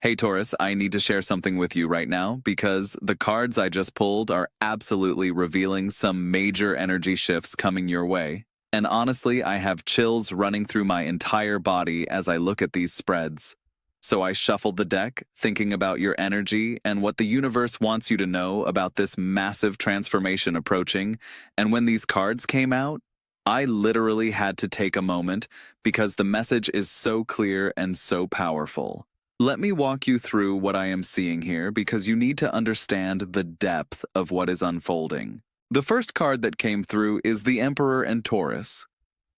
Hey Taurus, I need to share something with you right now because the cards I just pulled are absolutely revealing some major energy shifts coming your way. And honestly, I have chills running through my entire body as I look at these spreads. So I shuffled the deck, thinking about your energy and what the universe wants you to know about this massive transformation approaching. And when these cards came out, I literally had to take a moment because the message is so clear and so powerful. Let me walk you through what I am seeing here because you need to understand the depth of what is unfolding. The first card that came through is the Emperor and Taurus.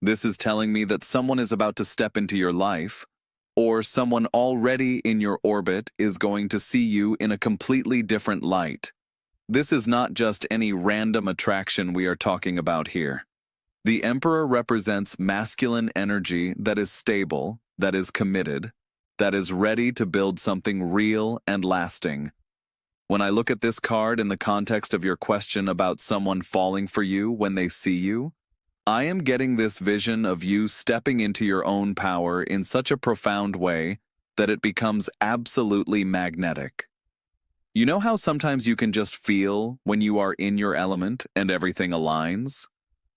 This is telling me that someone is about to step into your life, or someone already in your orbit is going to see you in a completely different light. This is not just any random attraction we are talking about here. The Emperor represents masculine energy that is stable, that is committed, that is ready to build something real and lasting. When I look at this card in the context of your question about someone falling for you when they see you, I am getting this vision of you stepping into your own power in such a profound way that it becomes absolutely magnetic. You know how sometimes you can just feel when you are in your element and everything aligns?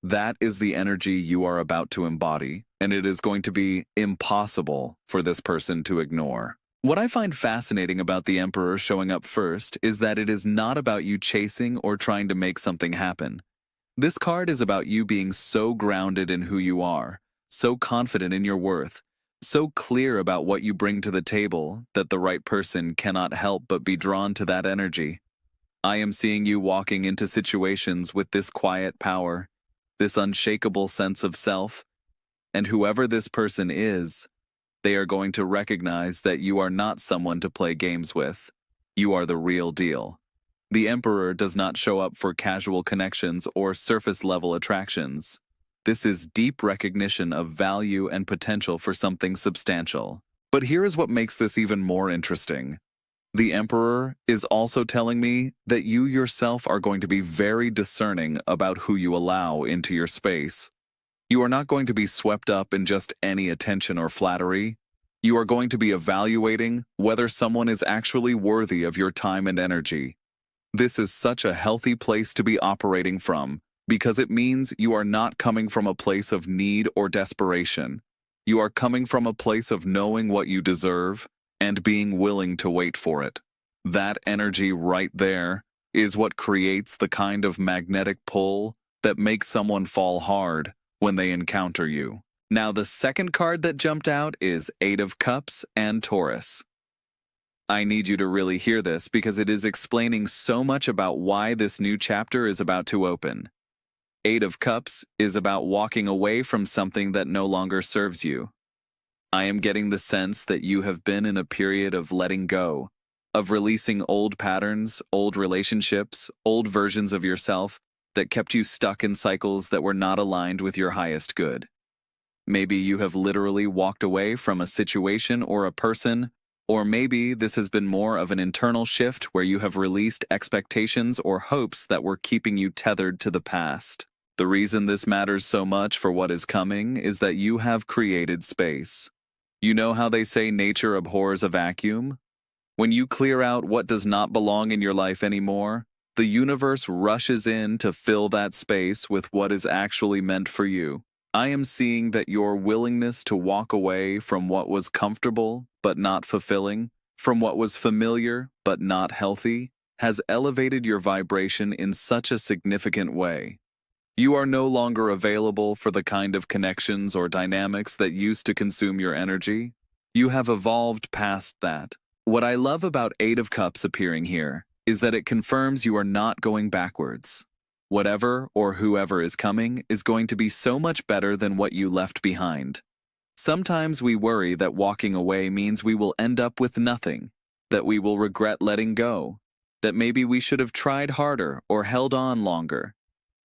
That is the energy you are about to embody, and it is going to be impossible for this person to ignore. What I find fascinating about the Emperor showing up first is that it is not about you chasing or trying to make something happen. This card is about you being so grounded in who you are, so confident in your worth, so clear about what you bring to the table that the right person cannot help but be drawn to that energy. I am seeing you walking into situations with this quiet power, this unshakable sense of self, and whoever this person is, they are going to recognize that you are not someone to play games with. You are the real deal. The Emperor does not show up for casual connections or surface-level attractions. This is deep recognition of value and potential for something substantial. But here is what makes this even more interesting. The Emperor is also telling me that you yourself are going to be very discerning about who you allow into your space. You are not going to be swept up in just any attention or flattery. You are going to be evaluating whether someone is actually worthy of your time and energy. This is such a healthy place to be operating from because it means you are not coming from a place of need or desperation. You are coming from a place of knowing what you deserve and being willing to wait for it. That energy right there is what creates the kind of magnetic pull that makes someone fall hard when they encounter you. Now, the second card that jumped out is Eight of Cups and Taurus. I need you to really hear this because it is explaining so much about why this new chapter is about to open. Eight of Cups is about walking away from something that no longer serves you. I am getting the sense that you have been in a period of letting go, of releasing old patterns, old relationships, old versions of yourself that kept you stuck in cycles that were not aligned with your highest good. Maybe you have literally walked away from a situation or a person, or maybe this has been more of an internal shift where you have released expectations or hopes that were keeping you tethered to the past. The reason this matters so much for what is coming is that you have created space. You know how they say nature abhors a vacuum? When you clear out what does not belong in your life anymore, the universe rushes in to fill that space with what is actually meant for you. I am seeing that your willingness to walk away from what was comfortable but not fulfilling, from what was familiar but not healthy, has elevated your vibration in such a significant way. You are no longer available for the kind of connections or dynamics that used to consume your energy. You have evolved past that. What I love about Eight of Cups appearing here is that it confirms you are not going backwards. Whatever or whoever is coming is going to be so much better than what you left behind. Sometimes we worry that walking away means we will end up with nothing, that we will regret letting go, that maybe we should have tried harder or held on longer.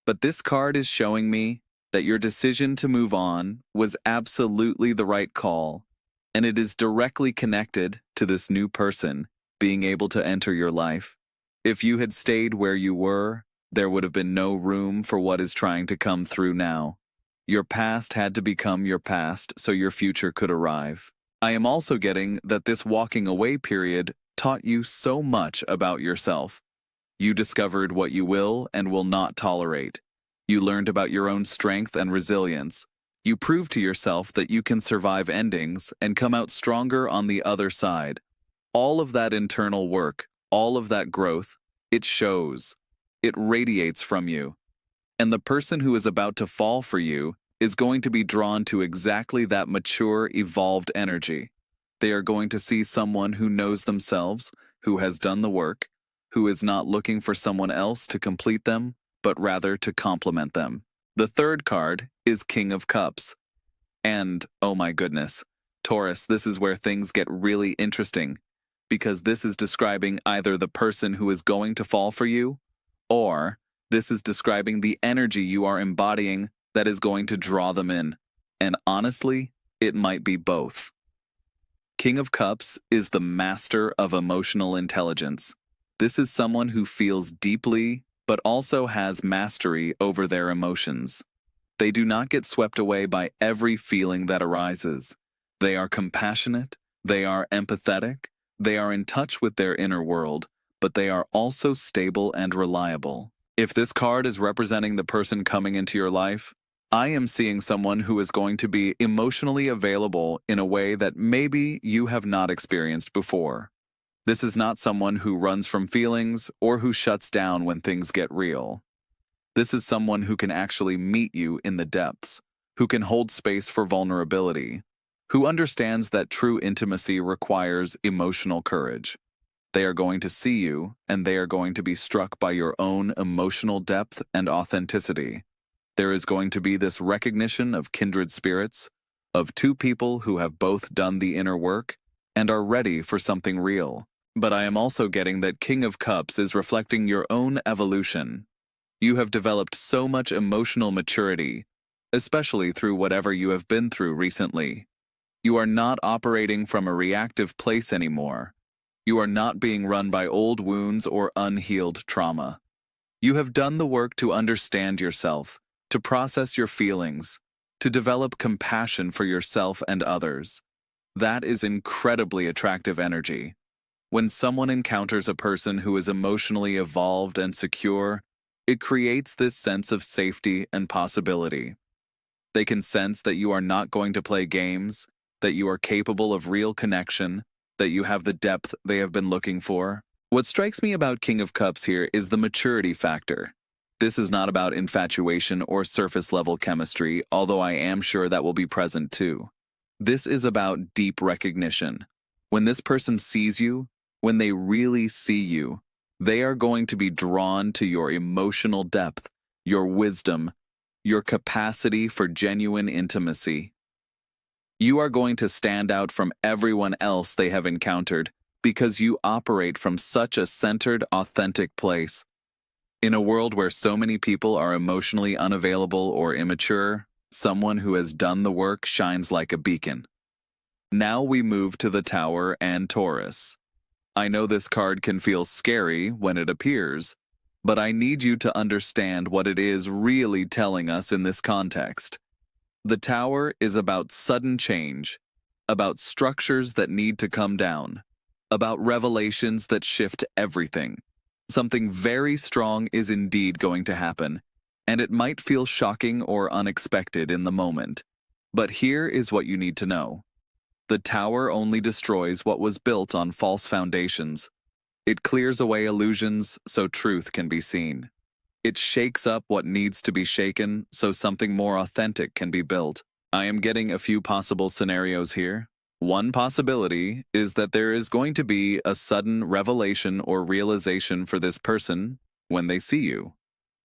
But this card is showing me that your decision to move on was absolutely the right call, and it is directly connected to this new person being able to enter your life. If you had stayed where you were, there would have been no room for what is trying to come through now. Your past had to become your past so your future could arrive. I am also getting that this walking away period taught you so much about yourself. You discovered what you will and will not tolerate. You learned about your own strength and resilience. You proved to yourself that you can survive endings and come out stronger on the other side. All of that internal work, all of that growth, it shows. It radiates from you. And the person who is about to fall for you is going to be drawn to exactly that mature, evolved energy. They are going to see someone who knows themselves, who has done the work, who is not looking for someone else to complete them, but rather to complement them. The third card is King of Cups. And, oh my goodness, Taurus, this is where things get really interesting, because this is describing either the person who is going to fall for you, or this is describing the energy you are embodying that is going to draw them in. And honestly, it might be both. King of Cups is the master of emotional intelligence. This is someone who feels deeply, but also has mastery over their emotions. They do not get swept away by every feeling that arises. They are compassionate, they are empathetic, they are in touch with their inner world, but they are also stable and reliable. If this card is representing the person coming into your life, I am seeing someone who is going to be emotionally available in a way that maybe you have not experienced before. This is not someone who runs from feelings or who shuts down when things get real. This is someone who can actually meet you in the depths, who can hold space for vulnerability, who understands that true intimacy requires emotional courage. They are going to see you, and they are going to be struck by your own emotional depth and authenticity. There is going to be this recognition of kindred spirits, of two people who have both done the inner work and are ready for something real. But I am also getting that King of Cups is reflecting your own evolution. You have developed so much emotional maturity, especially through whatever you have been through recently. You are not operating from a reactive place anymore. You are not being run by old wounds or unhealed trauma. You have done the work to understand yourself, to process your feelings, to develop compassion for yourself and others. That is incredibly attractive energy. When someone encounters a person who is emotionally evolved and secure, it creates this sense of safety and possibility. They can sense that you are not going to play games, that you are capable of real connection, that you have the depth they have been looking for. What strikes me about King of Cups here is the maturity factor. This is not about infatuation or surface-level chemistry, although I am sure that will be present too. This is about deep recognition. When this person sees you, when they really see you, they are going to be drawn to your emotional depth, your wisdom, your capacity for genuine intimacy. You are going to stand out from everyone else they have encountered because you operate from such a centered, authentic place. In a world where so many people are emotionally unavailable or immature, someone who has done the work shines like a beacon. Now we move to the Tower and Taurus. I know this card can feel scary when it appears, but I need you to understand what it is really telling us in this context. The Tower is about sudden change, about structures that need to come down, about revelations that shift everything. Something very strong is indeed going to happen, and it might feel shocking or unexpected in the moment. But here is what you need to know. The Tower only destroys what was built on false foundations. It clears away illusions so truth can be seen. It shakes up what needs to be shaken so something more authentic can be built. I am getting a few possible scenarios here. One possibility is that there is going to be a sudden revelation or realization for this person when they see you.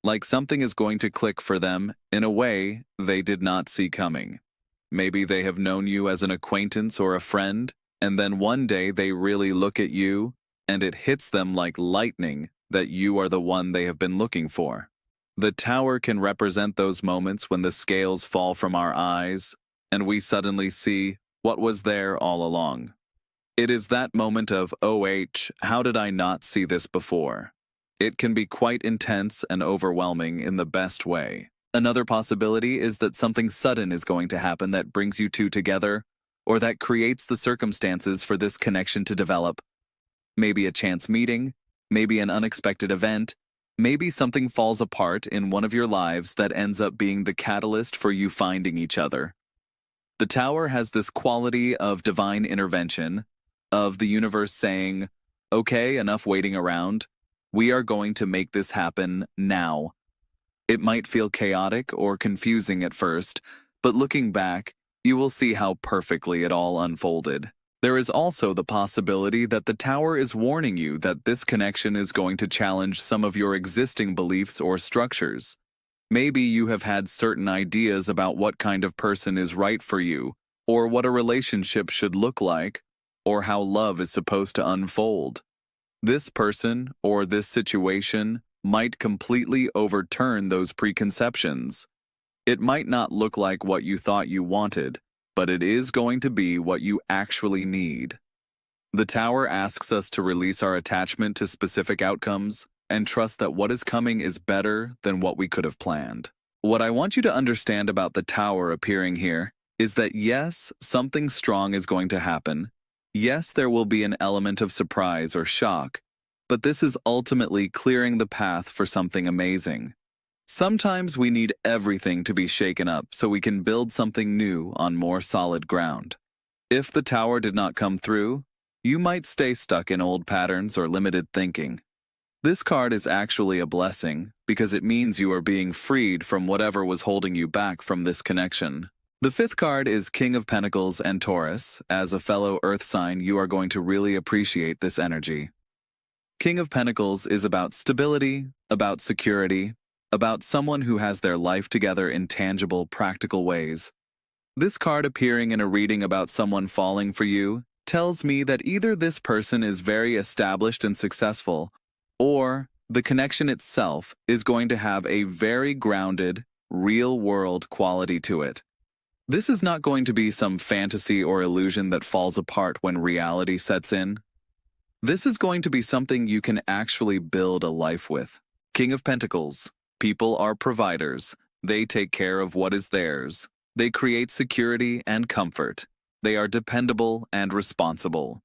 Like something is going to click for them in a way they did not see coming. Maybe they have known you as an acquaintance or a friend, and then one day they really look at you, and it hits them like lightning that you are the one they have been looking for. The Tower can represent those moments when the scales fall from our eyes, and we suddenly see what was there all along. It is that moment of, OH, how did I not see this before? It can be quite intense and overwhelming in the best way. Another possibility is that something sudden is going to happen that brings you two together, or that creates the circumstances for this connection to develop. Maybe a chance meeting, maybe an unexpected event, maybe something falls apart in one of your lives that ends up being the catalyst for you finding each other. The Tower has this quality of divine intervention, of the universe saying, okay, enough waiting around. We are going to make this happen now. It might feel chaotic or confusing at first, but looking back, you will see how perfectly it all unfolded. There is also the possibility that the Tower is warning you that this connection is going to challenge some of your existing beliefs or structures. Maybe you have had certain ideas about what kind of person is right for you, or what a relationship should look like, or how love is supposed to unfold. This person or this situation might completely overturn those preconceptions. It might not look like what you thought you wanted, but it is going to be what you actually need. The Tower asks us to release our attachment to specific outcomes and trust that what is coming is better than what we could have planned. What I want you to understand about the Tower appearing here is that yes, something strong is going to happen. Yes, there will be an element of surprise or shock, but this is ultimately clearing the path for something amazing. Sometimes we need everything to be shaken up so we can build something new on more solid ground. If the Tower did not come through, you might stay stuck in old patterns or limited thinking. This card is actually a blessing because it means you are being freed from whatever was holding you back from this connection. The fifth card is King of Pentacles and Taurus. As a fellow Earth sign, you are going to really appreciate this energy. King of Pentacles is about stability, about security, about someone who has their life together in tangible, practical ways. This card appearing in a reading about someone falling for you tells me that either this person is very established and successful, or the connection itself is going to have a very grounded, real-world quality to it. This is not going to be some fantasy or illusion that falls apart when reality sets in. This is going to be something you can actually build a life with. King of Pentacles. People are providers. They take care of what is theirs. They create security and comfort. They are dependable and responsible.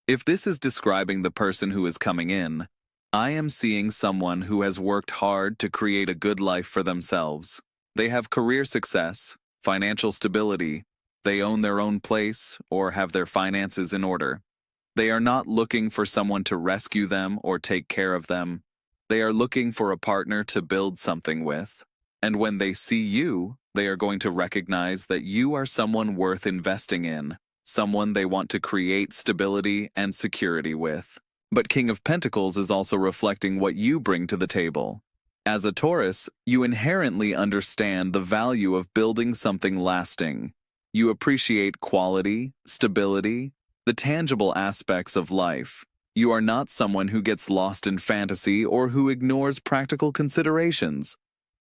If this is describing the person who is coming in, I am seeing someone who has worked hard to create a good life for themselves. They have career success, financial stability, they own their own place or have their finances in order. They are not looking for someone to rescue them or take care of them. They are looking for a partner to build something with. And when they see you, they are going to recognize that you are someone worth investing in, someone they want to create stability and security with. But King of Pentacles is also reflecting what you bring to the table. As a Taurus, you inherently understand the value of building something lasting. You appreciate quality, stability, the tangible aspects of life. You are not someone who gets lost in fantasy or who ignores practical considerations.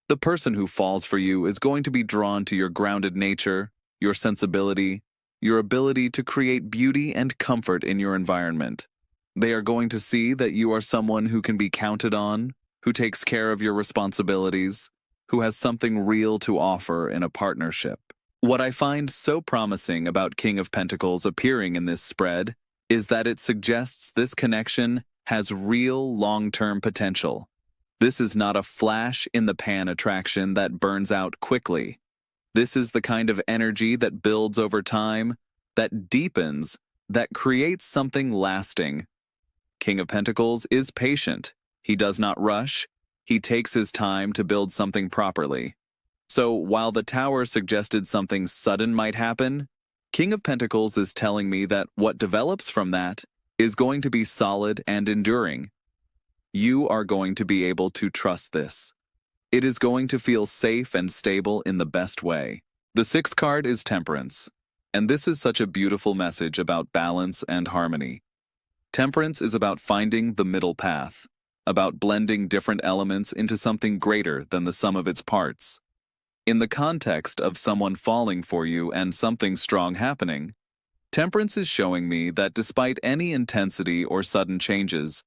The person who falls for you is going to be drawn to your grounded nature, your sensibility, your ability to create beauty and comfort in your environment. They are going to see that you are someone who can be counted on, who takes care of your responsibilities, who has something real to offer in a partnership. What I find so promising about King of Pentacles appearing in this spread is that it suggests this connection has real long-term potential. This is not a flash-in-the-pan attraction that burns out quickly. This is the kind of energy that builds over time, that deepens, that creates something lasting. King of Pentacles is patient. He does not rush. He takes his time to build something properly. So while the Tower suggested something sudden might happen, King of Pentacles is telling me that what develops from that is going to be solid and enduring. You are going to be able to trust this. It is going to feel safe and stable in the best way. The sixth card is Temperance, and this is such a beautiful message about balance and harmony. Temperance is about finding the middle path, about blending different elements into something greater than the sum of its parts. In the context of someone falling for you and something strong happening, Temperance is showing me that despite any intensity or sudden changes,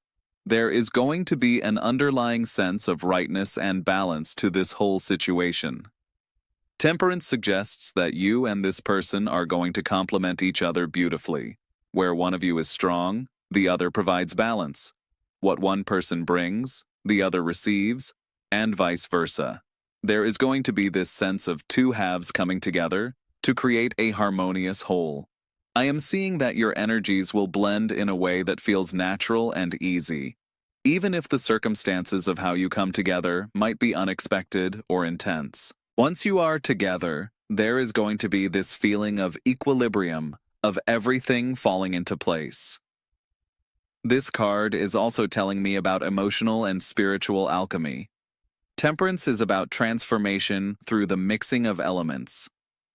there is going to be an underlying sense of rightness and balance to this whole situation. Temperance suggests that you and this person are going to complement each other beautifully. Where one of you is strong, the other provides balance. What one person brings, the other receives, and vice versa. There is going to be this sense of two halves coming together to create a harmonious whole. I am seeing that your energies will blend in a way that feels natural and easy, even if the circumstances of how you come together might be unexpected or intense. Once you are together, there is going to be this feeling of equilibrium, of everything falling into place. This card is also telling me about emotional and spiritual alchemy. Temperance is about transformation through the mixing of elements.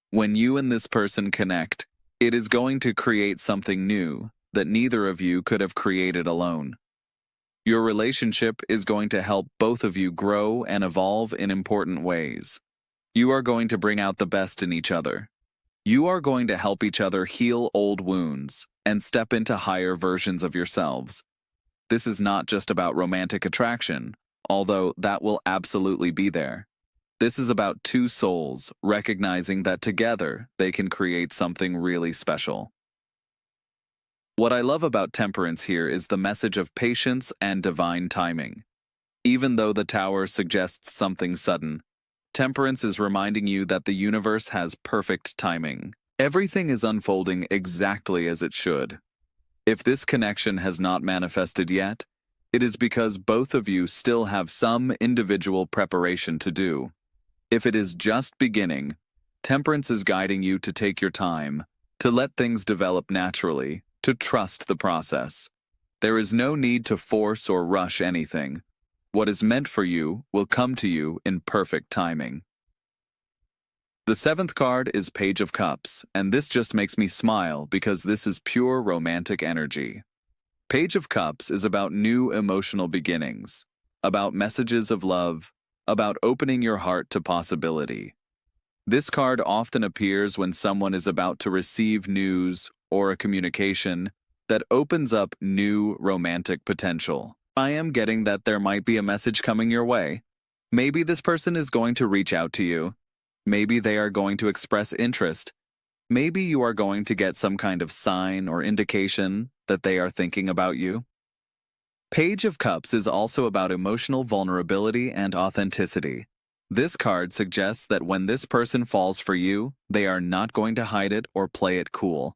When you and this person connect, it is going to create something new that neither of you could have created alone. Your relationship is going to help both of you grow and evolve in important ways. You are going to bring out the best in each other. You are going to help each other heal old wounds and step into higher versions of yourselves. This is not just about romantic attraction, although that will absolutely be there. This is about two souls recognizing that together they can create something really special. What I love about temperance here is the message of patience and divine timing. Even though the tower suggests something sudden, temperance is reminding you that the universe has perfect timing. Everything is unfolding exactly as it should. If this connection has not manifested yet, it is because both of you still have some individual preparation to do. If it is just beginning, temperance is guiding you to take your time, to let things develop naturally, to trust the process. There is no need to force or rush anything. What is meant for you will come to you in perfect timing. The seventh card is Page of Cups, and this just makes me smile because this is pure romantic energy. Page of Cups is about new emotional beginnings, about messages of love, about opening your heart to possibility. This card often appears when someone is about to receive news or a communication that opens up new romantic potential. I am getting that there might be a message coming your way. Maybe this person is going to reach out to you. Maybe they are going to express interest. Maybe you are going to get some kind of sign or indication that they are thinking about you. Page of Cups is also about emotional vulnerability and authenticity. This card suggests that when this person falls for you, they are not going to hide it or play it cool.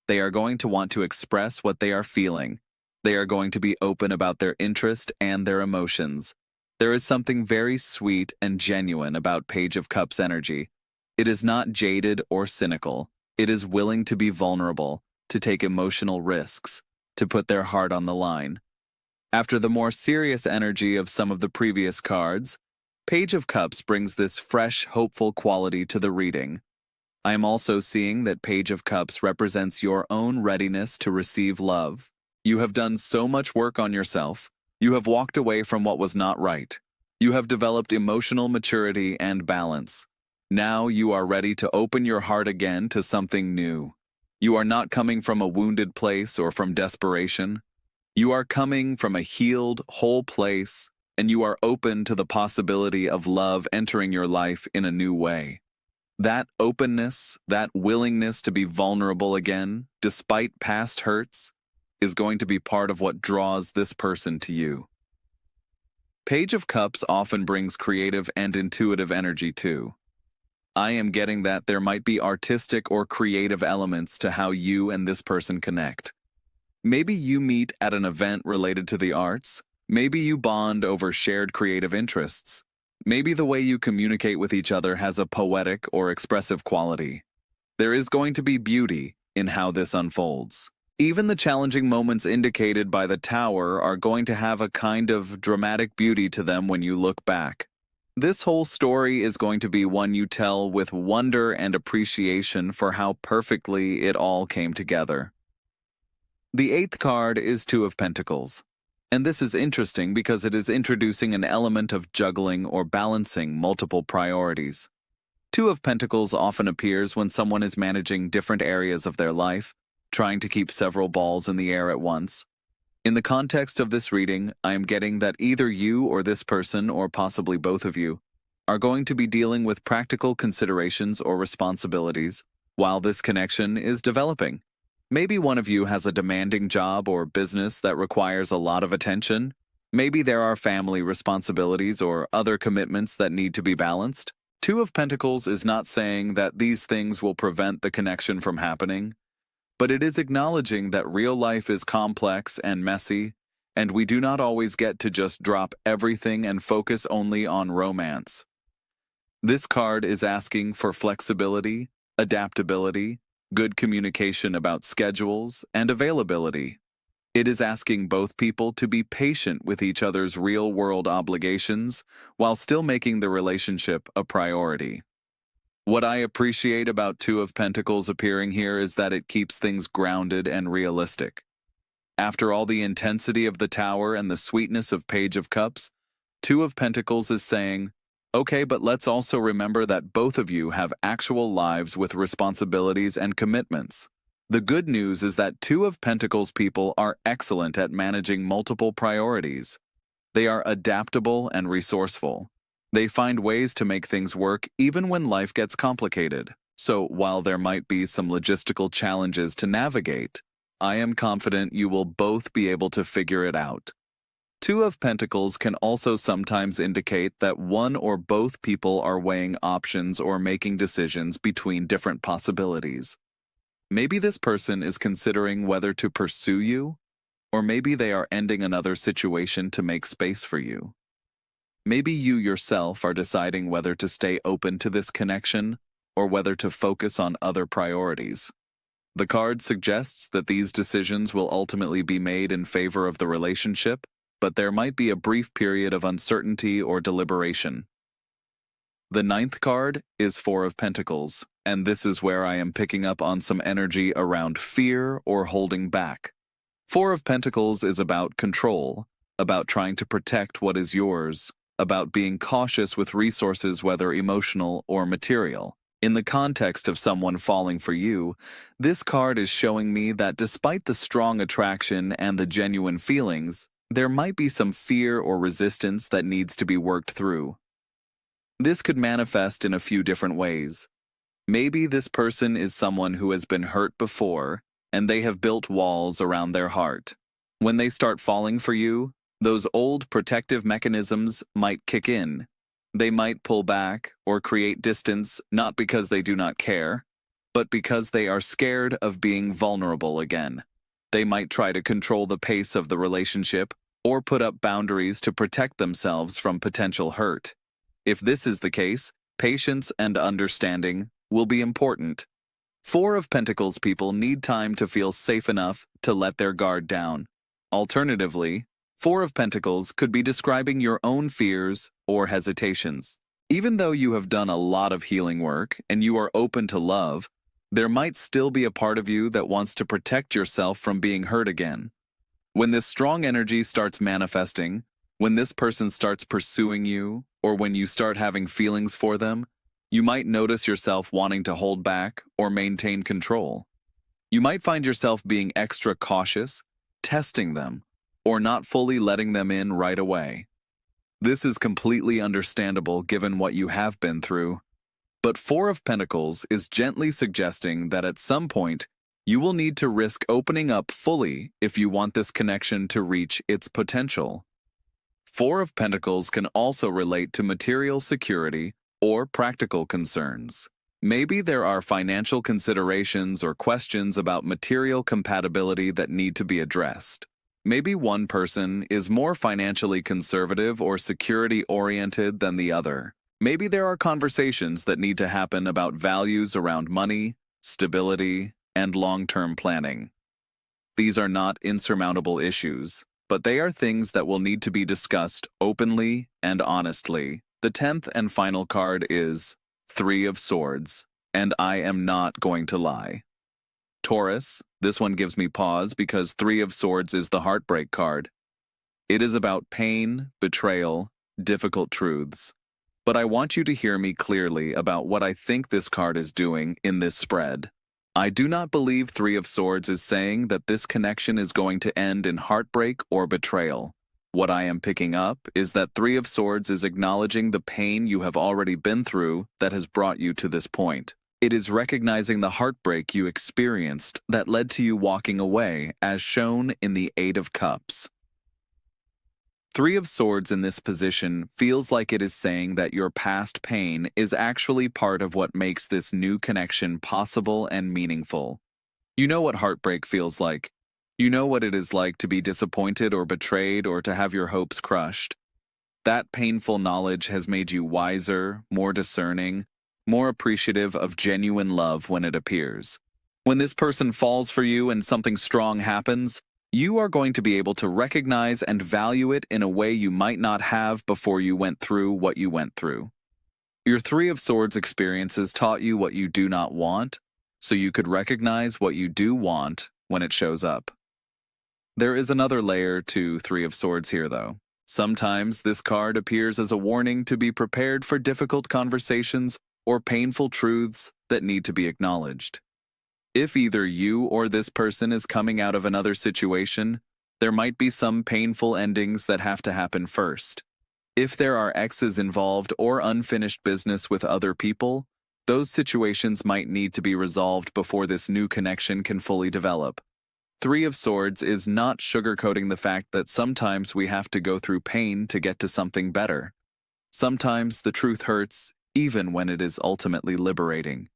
They are going to want to express what they are feeling. They are going to be open about their interest and their emotions. There is something very sweet and genuine about Page of Cups energy. It is not jaded or cynical. It is willing to be vulnerable, to take emotional risks, to put their heart on the line. After the more serious energy of some of the previous cards, Page of Cups brings this fresh, hopeful quality to the reading. I am also seeing that Page of Cups represents your own readiness to receive love. You have done so much work on yourself. You have walked away from what was not right. You have developed emotional maturity and balance. Now you are ready to open your heart again to something new. You are not coming from a wounded place or from desperation. You are coming from a healed, whole place, and you are open to the possibility of love entering your life in a new way. That openness, that willingness to be vulnerable again, despite past hurts, is going to be part of what draws this person to you. Page of Cups often brings creative and intuitive energy too. I am getting that there might be artistic or creative elements to how you and this person connect. Maybe you meet at an event related to the arts. Maybe you bond over shared creative interests. Maybe the way you communicate with each other has a poetic or expressive quality. There is going to be beauty in how this unfolds. Even the challenging moments indicated by the tower are going to have a kind of dramatic beauty to them when you look back. This whole story is going to be one you tell with wonder and appreciation for how perfectly it all came together. The eighth card is Two of Pentacles. And this is interesting because it is introducing an element of juggling or balancing multiple priorities. Two of Pentacles often appears when someone is managing different areas of their life, trying to keep several balls in the air at once. In the context of this reading, I am getting that either you or this person, or possibly both of you, are going to be dealing with practical considerations or responsibilities while this connection is developing. Maybe one of you has a demanding job or business that requires a lot of attention. Maybe there are family responsibilities or other commitments that need to be balanced. Two of Pentacles is not saying that these things will prevent the connection from happening, but it is acknowledging that real life is complex and messy, and we do not always get to just drop everything and focus only on romance. This card is asking for flexibility, adaptability, good communication about schedules, and availability. It is asking both people to be patient with each other's real-world obligations while still making the relationship a priority. What I appreciate about Two of Pentacles appearing here is that it keeps things grounded and realistic. After all the intensity of the Tower and the sweetness of Page of Cups, Two of Pentacles is saying, okay, but let's also remember that both of you have actual lives with responsibilities and commitments. The good news is that Two of Pentacles people are excellent at managing multiple priorities. They are adaptable and resourceful. They find ways to make things work even when life gets complicated. So while there might be some logistical challenges to navigate, I am confident you will both be able to figure it out. Two of Pentacles can also sometimes indicate that one or both people are weighing options or making decisions between different possibilities. Maybe this person is considering whether to pursue you, or maybe they are ending another situation to make space for you. Maybe you yourself are deciding whether to stay open to this connection or whether to focus on other priorities. The card suggests that these decisions will ultimately be made in favor of the relationship, but there might be a brief period of uncertainty or deliberation. The ninth card is Four of Pentacles, and this is where I am picking up on some energy around fear or holding back. Four of Pentacles is about control, about trying to protect what is yours, about being cautious with resources, whether emotional or material. In the context of someone falling for you, this card is showing me that despite the strong attraction and the genuine feelings, there might be some fear or resistance that needs to be worked through. This could manifest in a few different ways. Maybe this person is someone who has been hurt before, and they have built walls around their heart. When they start falling for you, those old protective mechanisms might kick in. They might pull back or create distance not because they do not care, but because they are scared of being vulnerable again. They might try to control the pace of the relationship or put up boundaries to protect themselves from potential hurt. If this is the case, patience and understanding will be important. Four of Pentacles people need time to feel safe enough to let their guard down. Alternatively, Four of Pentacles could be describing your own fears or hesitations. Even though you have done a lot of healing work and you are open to love, there might still be a part of you that wants to protect yourself from being hurt again. When this strong energy starts manifesting, when this person starts pursuing you, or when you start having feelings for them, you might notice yourself wanting to hold back or maintain control. You might find yourself being extra cautious, testing them, or not fully letting them in right away. This is completely understandable given what you have been through. But Four of Pentacles is gently suggesting that at some point, you will need to risk opening up fully if you want this connection to reach its potential. Four of Pentacles can also relate to material security or practical concerns. Maybe there are financial considerations or questions about material compatibility that need to be addressed. Maybe one person is more financially conservative or security-oriented than the other. Maybe there are conversations that need to happen about values around money, stability, and long-term planning. These are not insurmountable issues, but they are things that will need to be discussed openly and honestly. The 10th and final card is Three of Swords, and I am not going to lie. Taurus, this one gives me pause because Three of Swords is the heartbreak card. It is about pain, betrayal, difficult truths. But I want you to hear me clearly about what I think this card is doing in this spread. I do not believe Three of Swords is saying that this connection is going to end in heartbreak or betrayal. What I am picking up is that Three of Swords is acknowledging the pain you have already been through that has brought you to this point. It is recognizing the heartbreak you experienced that led to you walking away, as shown in the Eight of Cups. Three of Swords in this position feels like it is saying that your past pain is actually part of what makes this new connection possible and meaningful. You know what heartbreak feels like. You know what it is like to be disappointed or betrayed or to have your hopes crushed. That painful knowledge has made you wiser, more discerning, more appreciative of genuine love when it appears. When this person falls for you and something strong happens, you are going to be able to recognize and value it in a way you might not have before you went through what you went through. Your Three of Swords experiences taught you what you do not want, so you could recognize what you do want when it shows up. There is another layer to Three of Swords here, though. Sometimes this card appears as a warning to be prepared for difficult conversations or painful truths that need to be acknowledged. If either you or this person is coming out of another situation, there might be some painful endings that have to happen first. If there are exes involved or unfinished business with other people, those situations might need to be resolved before this new connection can fully develop. Three of Swords is not sugarcoating the fact that sometimes we have to go through pain to get to something better. Sometimes the truth hurts, even when it is ultimately liberating.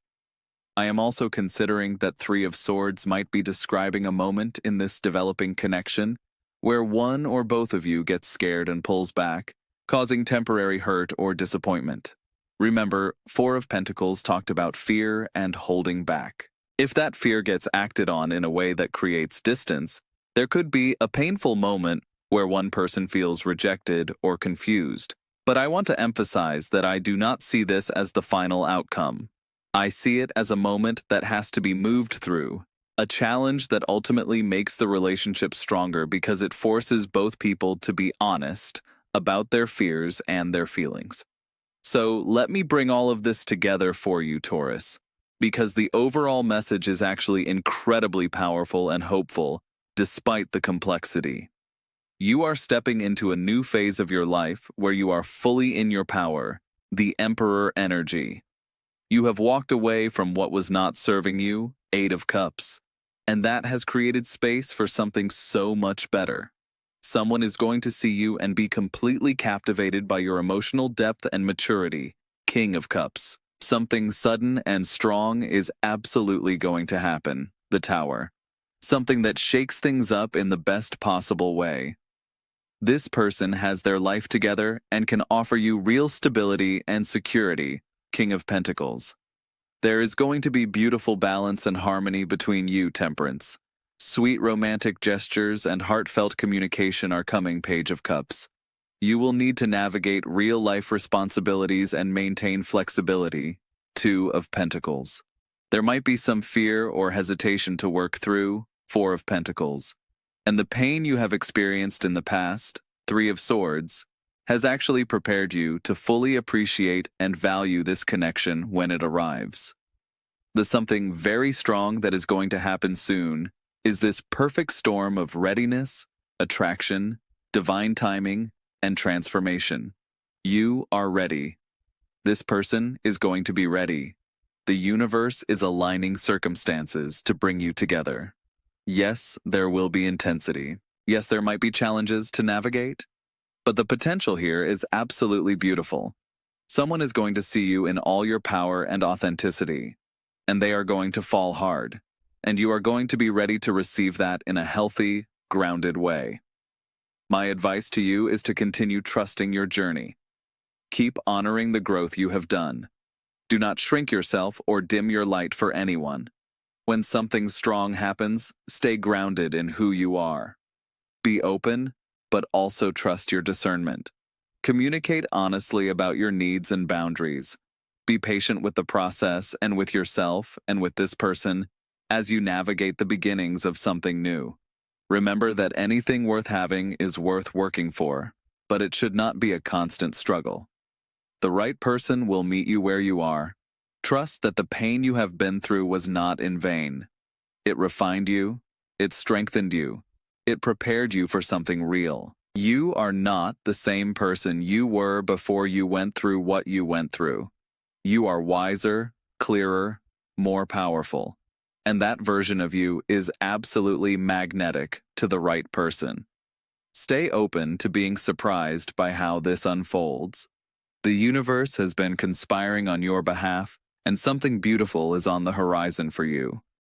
I am also considering that Three of Swords might be describing a moment in this developing connection where one or both of you gets scared and pulls back, causing temporary hurt or disappointment. Remember, Four of Pentacles talked about fear and holding back. If that fear gets acted on in a way that creates distance, there could be a painful moment where one person feels rejected or confused. But I want to emphasize that I do not see this as the final outcome. I see it as a moment that has to be moved through, a challenge that ultimately makes the relationship stronger because it forces both people to be honest about their fears and their feelings. So let me bring all of this together for you, Taurus, because the overall message is actually incredibly powerful and hopeful, despite the complexity. You are stepping into a new phase of your life where you are fully in your power, the Emperor energy. You have walked away from what was not serving you, Eight of Cups, and that has created space for something so much better. Someone is going to see you and be completely captivated by your emotional depth and maturity, King of Cups. Something sudden and strong is absolutely going to happen, the Tower. Something that shakes things up in the best possible way. This person has their life together and can offer you real stability and security, King of Pentacles. There is going to be beautiful balance and harmony between you, Temperance. Sweet romantic gestures and heartfelt communication are coming, Page of Cups. You will need to navigate real-life responsibilities and maintain flexibility, Two of Pentacles. There might be some fear or hesitation to work through, Four of Pentacles. And the pain you have experienced in the past, Three of Swords, has actually prepared you to fully appreciate and value this connection when it arrives. The something very strong that is going to happen soon is this perfect storm of readiness, attraction, divine timing, and transformation. You are ready. This person is going to be ready. The universe is aligning circumstances to bring you together. Yes, there will be intensity. Yes, there might be challenges to navigate. But the potential here is absolutely beautiful. Someone is going to see you in all your power and authenticity, and they are going to fall hard. And you are going to be ready to receive that in a healthy, grounded way. My advice to you is to continue trusting your journey. Keep honoring the growth you have done. Do not shrink yourself or dim your light for anyone. When something strong happens, stay grounded in who you are. Be open, but also trust your discernment. Communicate honestly about your needs and boundaries. Be patient with the process and with yourself and with this person as you navigate the beginnings of something new. Remember that anything worth having is worth working for, but it should not be a constant struggle. The right person will meet you where you are. Trust that the pain you have been through was not in vain. It refined you, it strengthened you, it prepared you for something real. You are not the same person you were before you went through what you went through. You are wiser, clearer, more powerful. And that version of you is absolutely magnetic to the right person. Stay open to being surprised by how this unfolds. The universe has been conspiring on your behalf, and something beautiful is on the horizon for you.